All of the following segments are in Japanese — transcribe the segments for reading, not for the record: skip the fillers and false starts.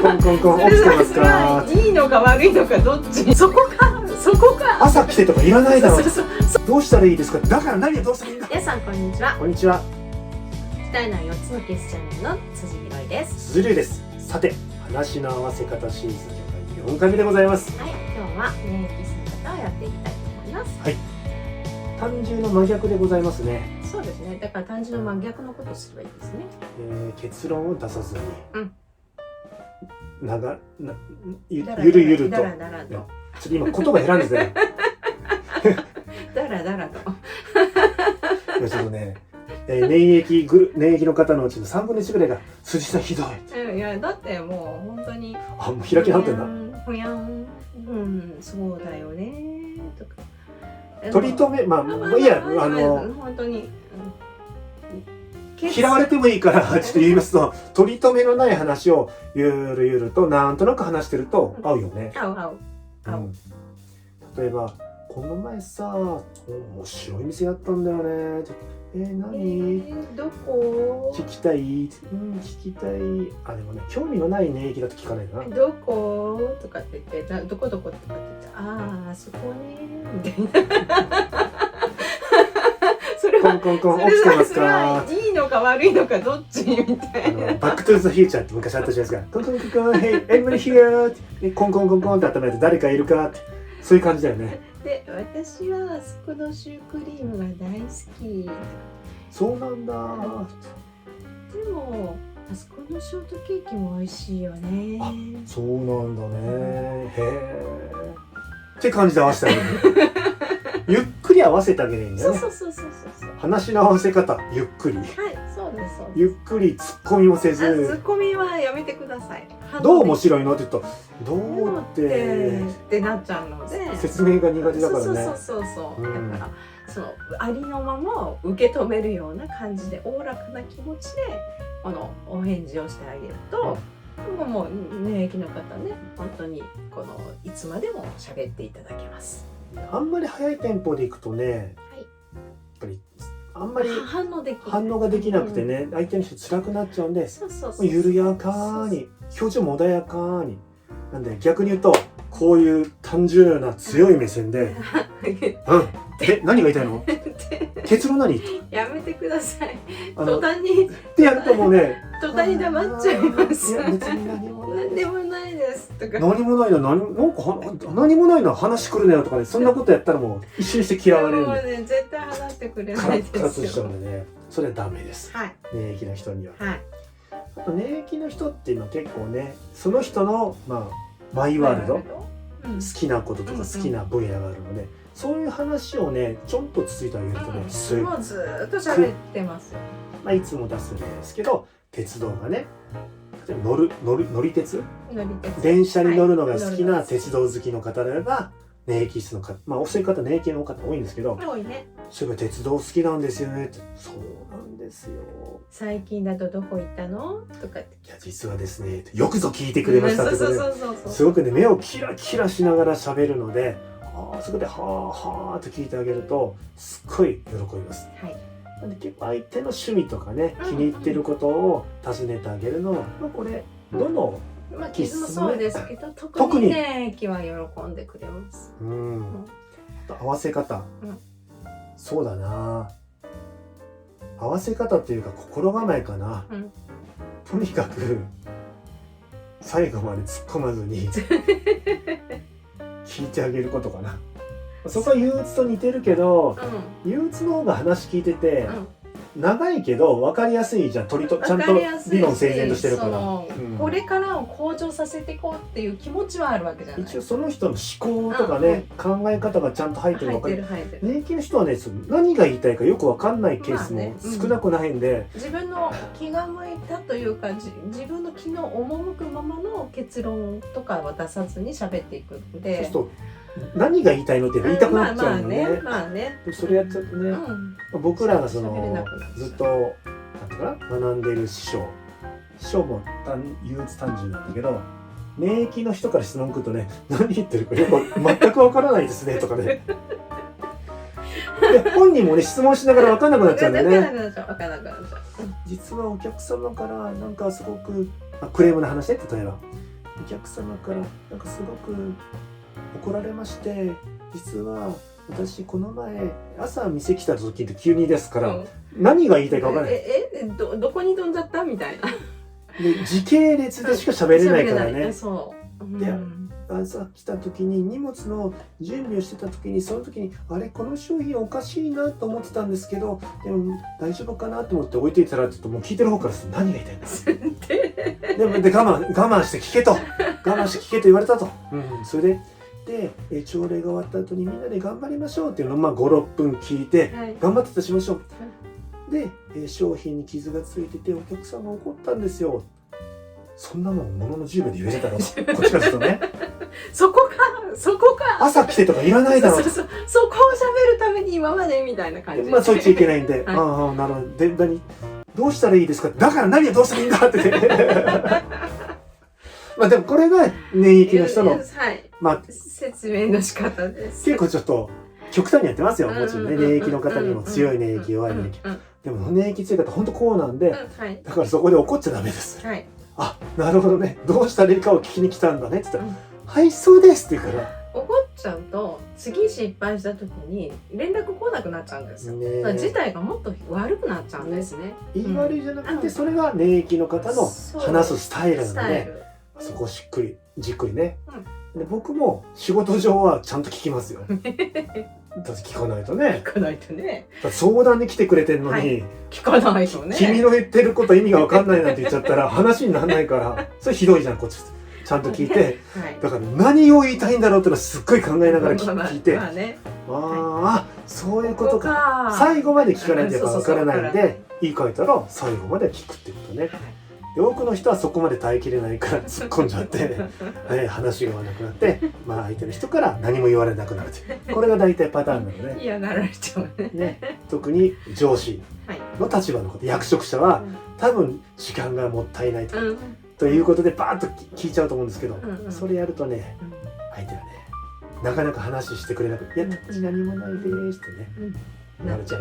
コンコンコン起きてますか？いいのか悪いのかどっち？そこか朝来てとかいらないだろう。どうしたらいいですか？だから何をどうしたらいいんだ。皆さんこんにちは。こんにちは。鍛えない4つのケースチャンネルの辻ひろいです。鈴龍です。さて、話の合わせ方シリーズ4回目でございます。はい、今日は免疫する方をやっていきたいと思います。はい。単純の真逆でございますね。そうですね。だから単純の真逆のことをすればいいですね。結論を出さずに、ゆだるゆると。だらだらと。ちょっと今言葉選んですね。だらだらと。今ちょっとね、免疫の方のうちの3分の1ぐらいが辻さんひどい。いやだってもう本当に。あ、もう開き直ってんだ。そうだよねとか。取り留め、いいや、本当に。嫌われてもいいからちょっと言いますと、取り留めのない話をゆるゆるとなんとなく話してると合うよね。合う。例えばこの前さ、面白い店やったんだよね。何？どこ？聞きたい？聞きたい。あ、でもね、興味のない免疫だと聞かないかな。どこ？とかって言って、どこ？とかって言って、あそこねみたいな。コンコンコン起きてますか？いいのか悪いのかどっちみたいな。バックトゥーザフューチャーって昔あったじゃないですか。コンコンコンコン、Hey, everybody here ってコンコンコンコンって頭やって誰かいるかって、そういう感じだよね。で、私はあそこのシュークリームが大好き。そうなんだ。でもあそこのショートケーキも美味しいよね。あ、そうなんだね。へえ。って感じで合わせてあげる。ゆっくり合わせてあげるんだよね。そう。話の合わせ方、ゆっくり。はい、そうです。ゆっくりツッコミもせず。ツッコミはやめてください。どう面白いのって言ったら、どうってなっちゃうので。説明が苦手だからね。そう。だからそのありのまま受け止めるような感じでおおらかな気持ちでこのお返事をしてあげると、もう免疫の方ね、本当にこのいつまでも喋っていただけます。あんまり速いテンポでいくとね、やっぱりあんまり反応ができなくてね、相手の人辛くなっちゃうんで、緩やかに表情も穏やかに、なんで逆に言うとこういう単純な強い目線で何が言いたいの？結論何？やめてください。途端にってやるともうね、途端に黙っちゃいます。いや別に何もないですとか。何もないな話来るなよとかね、そんなことやったらもう一瞬にして嫌われるんで。もうね、絶対話してくれないですよ。カラッカラしちゃうんでね、それはダメです。はい。免疫の人には。はい。あと免疫の人っていうのは結構ね、その人のマイワールド、好きなこととか好きな分野があるので、そういう話をねちょんとつついてあげるとね、もうずーっと喋ってますよ。いつも出すんですけど、鉄道がね、例えば乗り鉄、電車に乗るのが好きな鉄道好きの方であれば免疫質の方、そういう方免疫の方多いんですけど、多いね。そういえば鉄道好きなんですよねって、そうなんですよ。最近だとどこ行ったのとかって。いや実はですね、よくぞ聞いてくれましたってことで、そうすごくね目をキラキラしながら喋るので、そこではーと聞いてあげるとすっごい喜びます。はい。なんで結構相手の趣味とかね、気に入ってることを尋ねてあげるのは、これどの傷もそうですけど、特にね、気は喜んでくれます。合わせ方、そうだな、合わせ方っていうか心構えかな。とにかく最後まで突っ込まずに聞いてあげることかな。そこは憂鬱と似てるけど、憂鬱の方が話聞いてて、長いけど分かりやすいじゃん。ちゃんと理論整然としてるから、これからを向上させていこうっていう気持ちはあるわけじゃない。一応その人の思考とかね、考え方がちゃんと入ってるのか。免疫の人はね、何が言いたいかよく分かんないケースも少なくないんで、自分の気が向いたというか、自分の気の赴くままの結論とかは出さずに喋っていくので、そうすると何が言いたいのって言いたくなっちゃうのね。それやっちゃうとね、僕らがずっと学んでいる師匠も憂鬱単純なんだけど、免疫の人から質問来るとね、何言ってるかよく全くわからないですねとかね。で本人もね質問しながら分かんなくなっちゃうんだよね。実はお客様からなんかすごくクレームの話で、例えばお客様からなんかすごく怒られまして、実は私この前朝店来た時って急にですから、何が言いたいか分からない。どこに飛んじゃったみたいな。で時系列でしか喋れないからね。そう。で、朝来た時に荷物の準備をしてた時に、その時にあれこの商品おかしいなと思ってたんですけど、でも大丈夫かなと思って置いていたら、ちょっともう聞いてる方から何が言いたいんだで我慢して聞けと我慢して聞けと言われたと、それで朝礼が終わった後にみんなで頑張りましょうっていうのを5、6分聞いて、頑張ってたしましょう。で、商品に傷がついててお客さんが怒ったんですよ。そんなもんものの10秒で言えてたのこっちからするとねそこか朝来てとかいらないだろう。そこを喋るために今までみたいな感じ。そう言っちゃいけないんで、なるほど。でどうしたらいいですか、だから何をどうしたらいいんだってでもこれが免疫の人の、説明の仕方です。結構ちょっと極端にやってますよ、もちろんね。免疫の方にも強い免疫、弱い免疫。でも免疫強い方本当こうなんで、だからそこで怒っちゃダメです。あ、なるほどね、どうしたらいいかを聞きに来たんだねって言ったら、はいそうですって言うから。怒っちゃうと次失敗した時に連絡来なくなっちゃうんですよ。事態がもっと悪くなっちゃうんですね。言い悪いじゃなくて、それが免疫の方の話すスタイルなので、そこをじっくりね。で僕も仕事上はちゃんと聞きますよ。だって聞かないとね。聞かないとね。相談に来てくれてるのに、聞かないとね。君の言ってること意味が分かんないなんて言っちゃったら話にならないから、それひどいじゃんこっち。ちゃんと聞いて、だから何を言いたいんだろうってのはすっごい考えながら聞いて、そういうことか。最後まで聞かないとやっぱ分からないんで、言い換えたら最後まで聞くってことね。で多くの人はそこまで耐えきれないから突っ込んじゃって話が合わなくなって、相手の人から何も言われなくなるという、これが大体パターンなので、嫌がられちゃうね。特に上司の立場のこと、役職者は多分時間がもったいないということでバーッと聞いちゃうと思うんですけど、それやるとね、相手はねなかなか話してくれなくて、いや特に何もないですってね、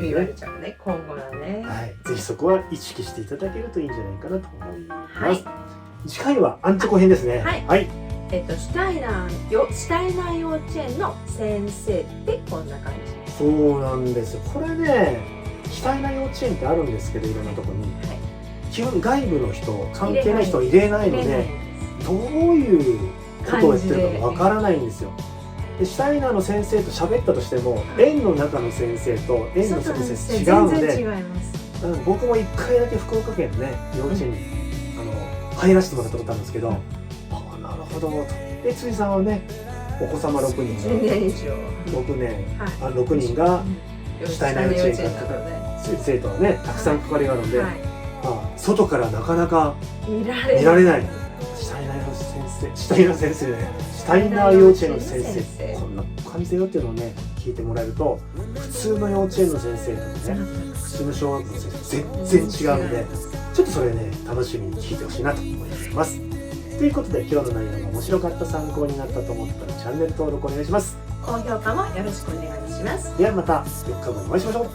言われちゃうね、今後はね。ぜひそこは意識していただけるといいんじゃないかなと思います。次回はアンチョコ編ですね。シュタイナー幼稚園の先生ってこんな感じ。そうなんですよ。これね、シュタイナー幼稚園ってあるんですけど、いろんなところに、基本外部の人、関係ない人を入れないので、どういうことをやってるかわからないんですよ。でシュタイナーの先生と喋ったとしても、園の中の先生と園の先生違うので、僕も1回だけ福岡県のね幼稚園に入らせてもらったことあるんですけど、なるほどと。辻さんはね、お子様6人6人がシュタイナー幼稚園から生徒はねたくさん関わりがあるので、外からなかなか見られない。シュタイナー幼稚園の先生、こんな感じだよっていうのをね聞いてもらえると、普通の幼稚園の先生とかね、普通の小学校の先生全然違うので、ちょっとそれね楽しみに聞いてほしいなと思います。ということで、今日の内容が面白かった、参考になったと思ったらチャンネル登録お願いします。高評価もよろしくお願いします。ではまた4日後にお会いしましょう。